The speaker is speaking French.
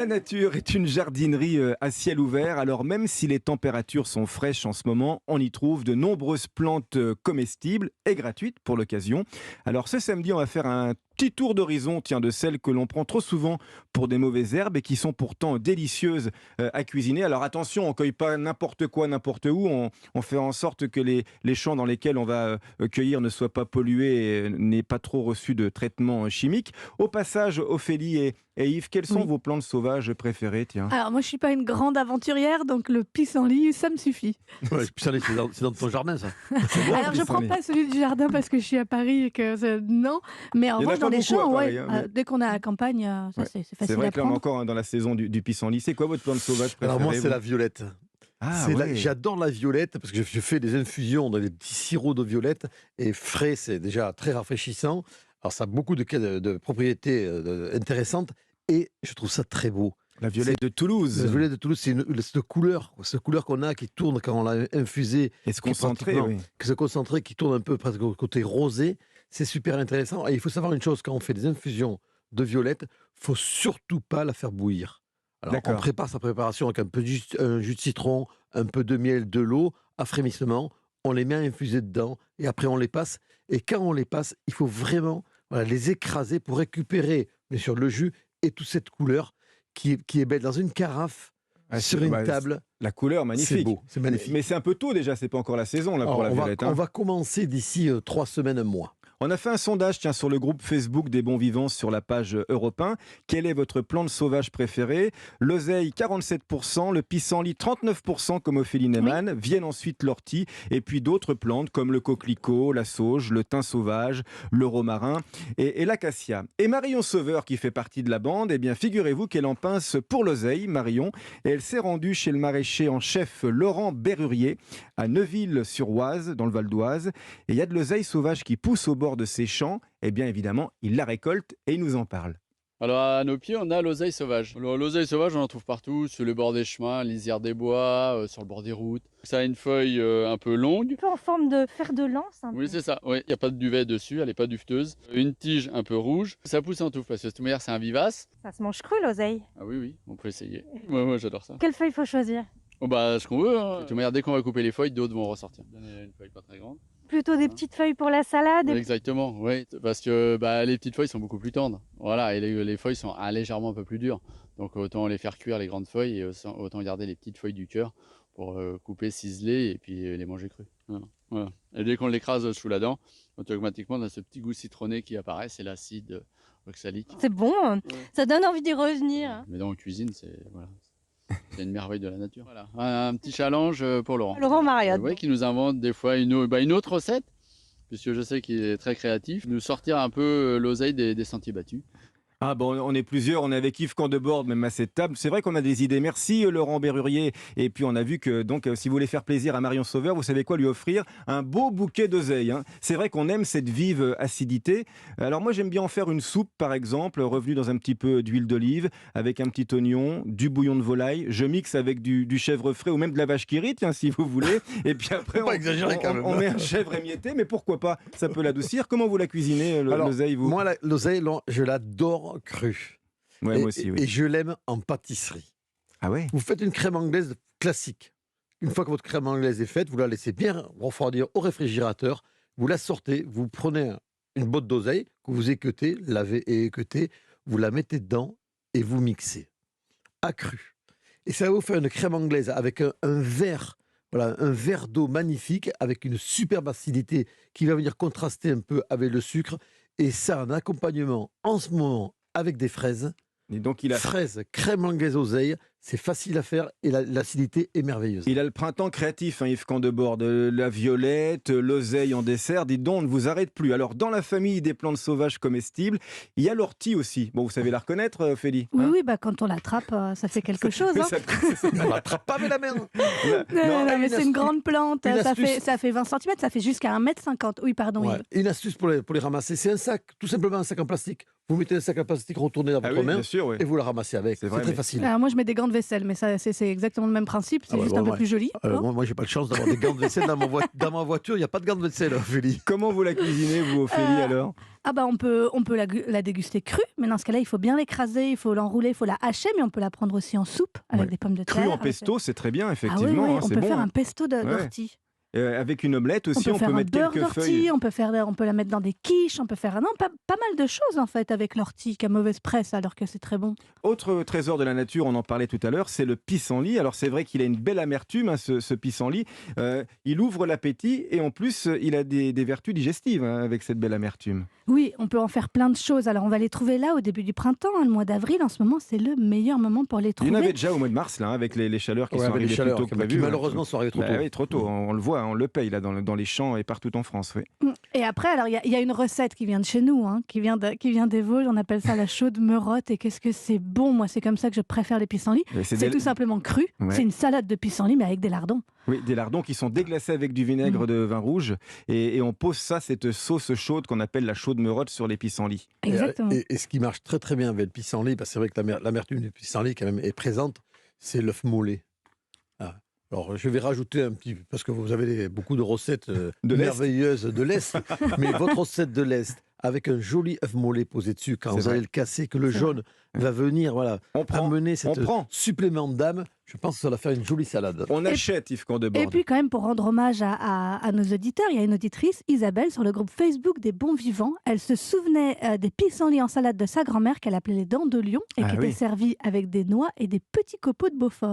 La nature est une jardinerie à ciel ouvert, alors même si les températures sont fraîches en ce moment, on y trouve de nombreuses plantes comestibles et gratuites pour l'occasion. Alors ce samedi, on va faire un petit tour d'horizon, tiens, de celles que l'on prend trop souvent pour des mauvaises herbes et qui sont pourtant délicieuses à cuisiner. Alors attention, on ne cueille pas n'importe quoi, n'importe où, on fait en sorte que les champs dans lesquels on va cueillir ne soient pas pollués et n'aient pas trop reçu de traitement chimique. Au passage, Ophélie et Yves, quelles sont Oui. vos plantes sauvages préférées, tiens? Alors moi, je suis pas une grande aventurière, donc le pissenlit, ça me suffit. Ouais, pissenlit, c'est dans ton jardin, ça. C'est bon, Alors le je prends pissenlit. pas celui du jardin parce que je suis à Paris et que non, mais en Il y en a revanche pas dans les beaucoup à champs, Paris, ouais, hein, mais dès qu'on est à la campagne, ça ouais. c'est C'est facile vrai à que là, on est prendre. encore dans la saison du pissenlit. C'est quoi votre plante sauvage préférée, Alors moi, c'est vous? la violette. Ah ouais. J'adore la violette parce que je fais des infusions dans des petits sirops de violette et frais, c'est déjà très rafraîchissant. Alors ça a beaucoup de propriétés intéressantes et je trouve ça très beau. La C'est violette de Toulouse. La violette de Toulouse, c'est cette couleur qu'on a qui tourne quand on l'a infusée, Et se qui est concentrer, pratiquement, oui. qui se concentre, qui tourne un peu presque au côté rosé. C'est super intéressant. Et il faut savoir une chose, quand on fait des infusions de violette, faut surtout pas la faire bouillir. Alors, on D'accord. prépare sa préparation avec un jus de citron, un peu de miel, de l'eau, à frémissement. On les met à infuser dedans et après on les passe. Et quand on les passe, il faut vraiment les écraser pour récupérer, bien sûr, le jus et toute cette couleur qui est belle dans une carafe, Ah, sur une table. la couleur, C'est magnifique. beau, c'est magnifique. Mais c'est un peu tôt déjà, c'est pas encore la saison là pour Alors, la violette, on hein. va commencer d'ici 3 semaines, un mois. On a fait un sondage, tiens, sur le groupe Facebook des Bons Vivants sur la page Europe 1. Quelle est votre plante sauvage préférée? L'oseille, 47%, le pissenlit, 39%, comme Ophélie Neyman. Viennent ensuite l'ortie et puis d'autres plantes comme le coquelicot, la sauge, le thym sauvage, le romarin et l'acacia. Et Marion Sauveur, qui fait partie de la bande, eh bien, figurez-vous qu'elle en pince pour l'oseille, Marion, et elle s'est rendue chez le maraîcher en chef Laurent Berrurier à Neuville-sur-Oise, dans le Val d'Oise. Et il y a de l'oseille sauvage qui pousse au bord de ses champs. Et bien évidemment, il la récolte et il nous en parle. Alors à nos pieds, on a l'oseille sauvage. Alors l'oseille sauvage, on en trouve partout, sur le bord des chemins, lisière des bois, sur le bord des routes. Ça a une feuille un peu longue. Un peu en forme de fer de lance. Un Oui, peu. c'est ça. Oui, il n'y a pas de duvet dessus, elle n'est pas duveteuse. Une tige un peu rouge. Ça pousse en touffe parce que de toute manière, c'est un vivace. Ça se mange cru, l'oseille. Ah oui, oui, on peut essayer. Moi, j'adore ça. Quelle feuille faut choisir? Oh bah, ce qu'on veut. Hein. De toute manière, dès qu'on va couper les feuilles, d'autres vont ressortir. Donner une feuille pas très grande. Plutôt des petites feuilles pour la salade. Exactement, oui, parce que les petites feuilles sont beaucoup plus tendres. Voilà, et les feuilles sont légèrement un peu plus dures. Donc autant les faire cuire les grandes feuilles et autant garder les petites feuilles du cœur pour couper, ciseler et puis les manger crues. Voilà, voilà. Et dès qu'on l'écrase sous la dent, automatiquement on a ce petit goût citronné qui apparaît, c'est l'acide oxalique. C'est bon, Ouais. ça donne envie d'y revenir. Mais dans en cuisine, c'est une merveille de la nature. Voilà, un petit challenge pour Laurent. Laurent Mariotte. Ouais, qui nous invente des fois une autre recette, puisque je sais qu'il est très créatif, nous sortir un peu l'oseille des sentiers battus. Ah bon, on est plusieurs, on est avec Yves Candebord, même à cette table. C'est vrai qu'on a des idées. Merci Laurent Berrurier. Et puis on a vu que donc si vous voulez faire plaisir à Marion Sauveur, vous savez quoi lui offrir? Un beau bouquet d'oseille, hein. C'est vrai qu'on aime cette vive acidité. Alors moi j'aime bien en faire une soupe par exemple, revenue dans un petit peu d'huile d'olive, avec un petit oignon, du bouillon de volaille. Je mixe avec du chèvre frais ou même de la vache qui rit, tiens, si vous voulez. Et puis après Faut pas exagérer quand même. on met un chèvre émietté, mais pourquoi pas? Ça peut l'adoucir. Comment vous la cuisinez Alors, l'oseille, vous? Moi, l'oseille, je l'adore crue. Ouais, moi aussi, oui. Et je l'aime en pâtisserie. Ah ouais? Vous faites une crème anglaise classique. Une fois que votre crème anglaise est faite, vous la laissez bien refroidir au réfrigérateur. Vous la sortez, vous prenez une botte d'oseille que vous équeutez, lavez et équeutez, vous la mettez dedans et vous mixez. Accru. Et ça va vous faire une crème anglaise avec un verre, voilà, un verre d'eau magnifique avec une superbe acidité qui va venir contraster un peu avec le sucre. Et ça, en accompagnement en ce moment avec des fraises. Et donc il a, Fraises, crème anglaise, oseille, c'est facile à faire et l'acidité est merveilleuse. il a le printemps créatif, hein, Yves Candebord, de la violette, l'oseille en dessert. Dites donc, on ne vous arrête plus. Alors, dans la famille des plantes sauvages comestibles, il y a l'ortie aussi. Bon, vous savez la reconnaître, Ophélie, Oui, hein? oui, bah, quand on l'attrape, ça fait quelque chose. Mais Hein. On l'attrape pas avec la main. Non, mais c'est une grande plante, une astuce. ça fait 20 centimètres, ça fait jusqu'à 1,50 m. Oui, pardon, Ouais. Yves. Une astuce pour les ramasser, c'est un sac, tout simplement un sac en plastique. Vous mettez un sac à plastique retourné dans Ah votre oui, main bien sûr, oui. et vous la ramassez avec. C'est C'est vrai, très mais- facile. Alors moi, je mets des gants de vaisselle, mais ça, c'est exactement le même principe, c'est Ah ouais, juste bon, un peu ouais. plus joli. hein. Moi, j'ai pas de chance d'avoir des gants de vaisselle dans ma voiture. Il n'y a pas de gants de vaisselle, Ophélie. Comment vous la cuisinez, vous, Ophélie, alors? Ah bah on peut la déguster crue, mais dans ce cas-là, il faut bien l'écraser, il faut l'enrouler, il faut la hacher, mais on peut la prendre aussi en soupe avec Ouais. des pommes de terre. Cru en avec- pesto, c'est très bien, Ah oui, effectivement. oui, hein, on c'est peut bon. faire hein. un pesto d'ortie. Avec une omelette On aussi, peut on faire peut un mettre beurre quelques feuilles. d'ortie, on peut la mettre dans des quiches, on peut faire pas mal de choses en fait avec l'ortie qui a mauvaise presse alors que c'est très bon. Autre trésor de la nature, on en parlait tout à l'heure, c'est le pissenlit. Alors c'est vrai qu'il a une belle amertume, hein, ce pissenlit. Il ouvre l'appétit et en plus, il a des vertus digestives hein, avec cette belle amertume. Oui, on peut en faire plein de choses. Alors on va les trouver là au début du printemps, hein, le mois d'avril. En ce moment, c'est le meilleur moment pour les Il trouver. y en avait déjà au mois de mars, là, hein, avec les chaleurs qui Ouais, sont avec les arrivées chaleurs plus tôt que qui prévu. malheureusement sont arrivées trop Bah tôt. oui, trop tôt. On le voit, on le paye là dans les champs et partout en France. Oui. Et après, alors il y a une recette qui vient de chez nous, hein, qui vient des Vosges. On appelle ça la chaude merotte. Et qu'est-ce que c'est bon. Moi, c'est comme ça que je préfère les pissenlits. Et C'est des- tout simplement cru. Ouais. C'est une salade de pissenlit, mais avec des lardons. Oui, des lardons qui sont déglacés avec du vinaigre de vin rouge et on pose ça, cette sauce chaude qu'on appelle la chaude merotte sur les pissenlits. Exactement. Et ce qui marche très très bien avec le pissenlit, parce que c'est vrai que l'amertume du pissenlit quand même est présente, c'est l'œuf mollet. Ah. Alors je vais rajouter un petit, parce que vous avez beaucoup de recettes De l'Est. merveilleuses de l'Est, mais votre recette de l'Est, avec un joli œuf mollet posé dessus, quand C'est vous vrai. allez le casser, que le C'est jaune va venir On prend, amener on cette prend. supplément d'âme, je pense que ça va faire une jolie salade. On achète Yves Et Candebord. puis quand même, pour rendre hommage à nos auditeurs, il y a une auditrice, Isabelle, sur le groupe Facebook des Bons Vivants. Elle se souvenait des pissenlits en salade de sa grand-mère qu'elle appelait les dents de lion et Ah qui oui. étaient servis avec des noix et des petits copeaux de Beaufort.